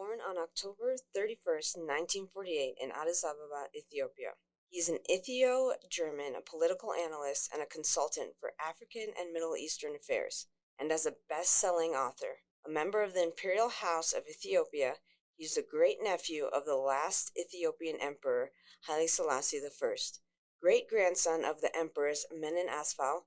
born on October 31st, 1948 in Addis Ababa, Ethiopia. He is an Ethio-German political analyst and a consultant for African and Middle Eastern affairs, and as a best-selling author. A member of the Imperial House of Ethiopia, he is the great-nephew of the last Ethiopian emperor, Haile Selassie I, great-grandson of the emperors Menen Asfal,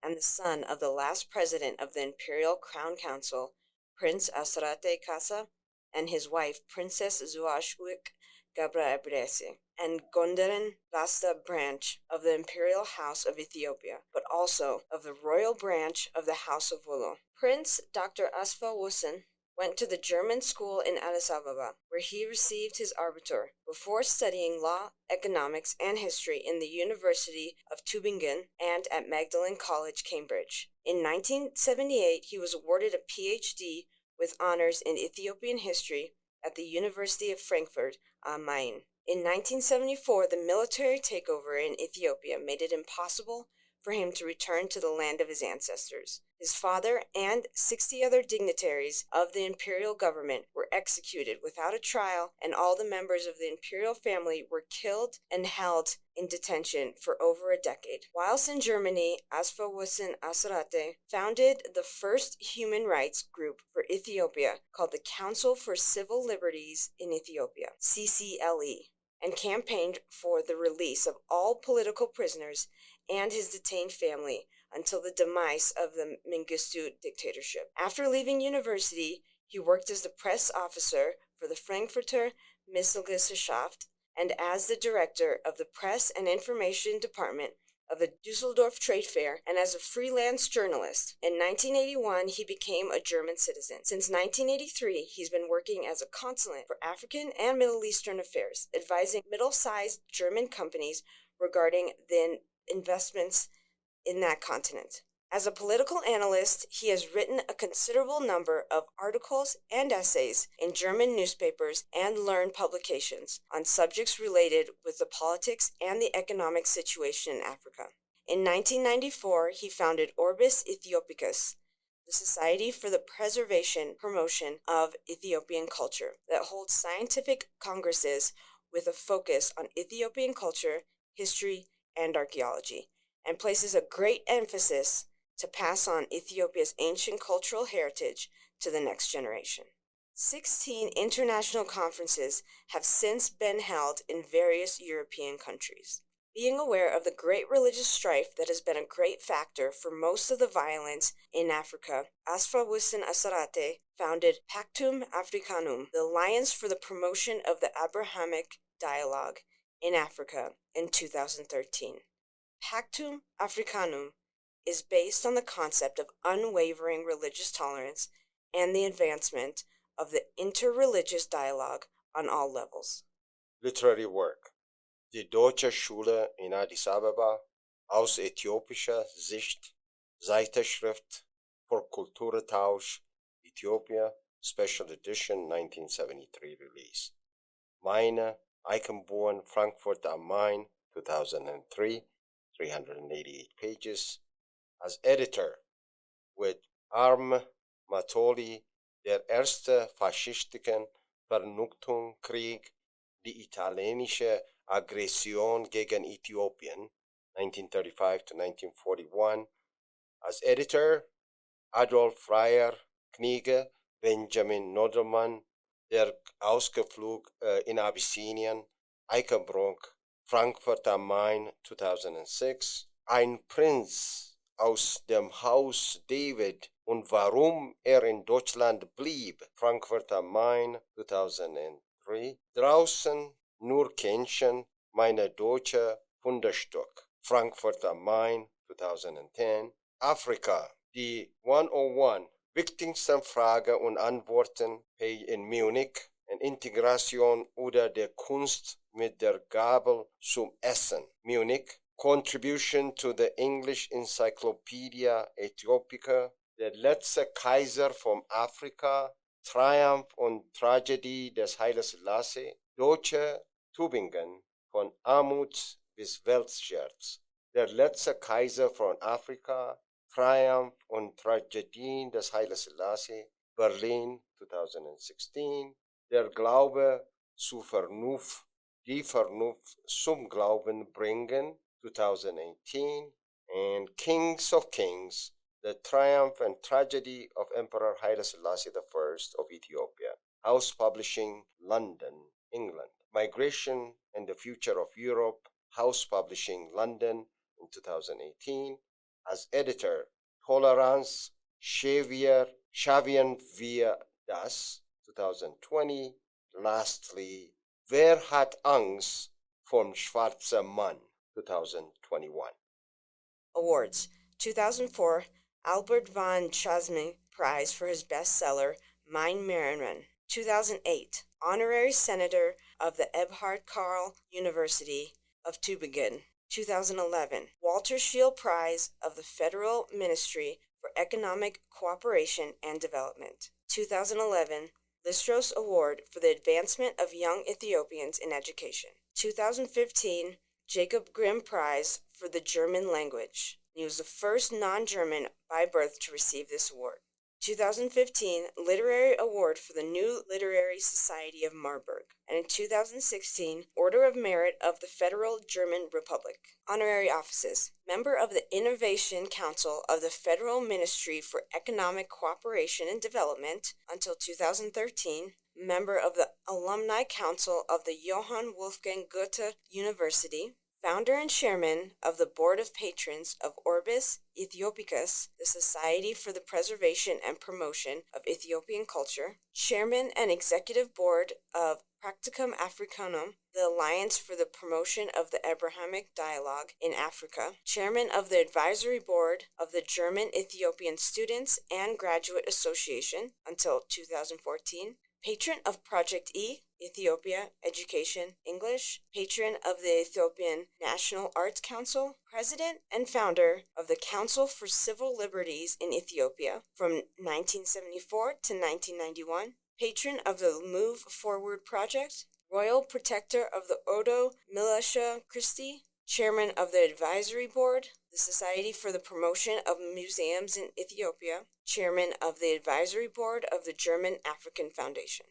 and the son of the last president of the Imperial Crown Council, Prince Asserate Kasa, and his wife, Princess Zuashwik Gabraebrese, and Gondaren Lasta branch of the Imperial House of Ethiopia, but also of the royal branch of the House of Wolo. Prince Dr. Asfew-Wossem went to the German school in Addis Ababa, where he received his Abitur, before studying law, economics, and history in the University of Tübingen and at Magdalen College, Cambridge. In 1978, he was awarded a PhD with honors in Ethiopian history at the University of Frankfurt am Main. In 1974, the military takeover in Ethiopia made it impossible for him to return to the land of his ancestors. His father and 60 other dignitaries of the imperial government were executed without a trial, and all the members of the imperial family were killed and held in detention for over a decade. Whilst in Germany, Asfew-Wossem Asserate founded the first human rights group for Ethiopia called the Council for Civil Liberties in Ethiopia, CCLE, and campaigned for the release of all political prisoners and his detained family until the demise of the Mengistu dictatorship. After leaving university, he worked as the press officer for the Frankfurter Misselgesellschaft and as the director of the press and information department of the Dusseldorf Trade Fair, and as a freelance journalist. In 1981, he became a German citizen. Since 1983, he's been working as a consulate for African and Middle Eastern affairs, advising middle-sized German companies regarding the investments in that continent. As a political analyst, he has written a considerable number of articles and essays in German newspapers and learned publications on subjects related with the politics and the economic situation in Africa. In 1994, he founded Orbis Ethiopicus, the Society for the Preservation Promotion of Ethiopian Culture, that holds scientific congresses with a focus on Ethiopian culture, history, and archaeology, and places a great emphasis to pass on Ethiopia's ancient cultural heritage to the next generation. 16 international conferences have since been held in various European countries. Being aware of the great religious strife that has been a great factor for most of the violence in Africa, Asfew-Wossem Asserate founded Pactum Africanum, the Alliance for the Promotion of the Abrahamic Dialogue in Africa, in 2013. Pactum Africanum is based on the concept of unwavering religious tolerance and the advancement of the interreligious dialogue on all levels. Literary work. Die Deutsche Schule in Addis Ababa, aus äthiopischer Sicht, Zeitschrift für Kulturtausch, Ethiopia, Special Edition 1973 release. Meine, Eichenborn, Frankfurt am Main, 2003, 388 pages. As editor, with Arm Matoli, der erste faschistischen Vernichtungskrieg, die italienische Aggression gegen Äthiopien, 1935 to 1941. As editor, Adolf Freier, Knigge, Benjamin Nodelmann, der Ausflug in Abyssinien, Eichenbrock, Frankfurt am Main, 2006. Ein Prinz aus dem Haus David und warum in Deutschland blieb, Frankfurt am Main, 2003. Draußen nur Kännchen, meine deutsche Hundestück, Frankfurt am Main, 2010. Afrika, die 101 wichtigsten Fragen und Antworten in Munich, in Integration oder der Kunst mit der Gabel zum Essen, Munich. Contribution to the English Encyclopedia Ethiopica, der letzte Kaiser von Afrika, Triumph und Tragödie des Haile Selassie, Deutsche Tübingen, von Armut bis Weltscherz, der letzte Kaiser von Afrika, Triumph und Tragödie des Haile Selassie, Berlin 2016, der Glaube zur Vernunft, die Vernunft zum Glauben bringen, 2018, and Kings of Kings, The Triumph and Tragedy of Emperor Haile Selassie I of Ethiopia, House Publishing, London, England. Migration and the Future of Europe, House Publishing, London, in 2018. As editor, Tolerance, Xavier via Das, 2020. Lastly, Wer hat Angst vom schwarzen Mann, 2021. Awards 2004 Albert von Chasme Prize for his bestseller Mein Mehreren. 2008 Honorary Senator of the Eberhard Karl University of Tübingen. 2011 Walter Scheel Prize of the Federal Ministry for Economic Cooperation and Development. 2011 Listros Award for the Advancement of Young Ethiopians in Education. 2015 Jacob Grimm Prize for the German language. He was the first non-German by birth to receive this award. 2015 Literary Award for the New Literary Society of Marburg. And in 2016 Order of Merit of the Federal German Republic. Honorary Offices: Member of the Innovation Council of the Federal Ministry for Economic Cooperation and Development until 2013. Member of the Alumni Council of the Johann Wolfgang Goethe University. Founder and chairman of the Board of Patrons of Orbis Ethiopicus, the Society for the Preservation and Promotion of Ethiopian Culture. Chairman and executive board of Practicum Africanum, the Alliance for the Promotion of the Abrahamic Dialogue in Africa. Chairman of the advisory board of the German Ethiopian Students and Graduate Association until 2014. Patron of Project E, Ethiopia, Education, English. Patron of the Ethiopian National Arts Council. President and founder of the Council for Civil Liberties in Ethiopia from 1974 to 1991. Patron of the Move Forward Project. Royal Protector of the Ordo Militia Christi. Chairman of the Advisory Board, the Society for the Promotion of Museums in Ethiopia. Chairman of the Advisory Board of the German African Foundation.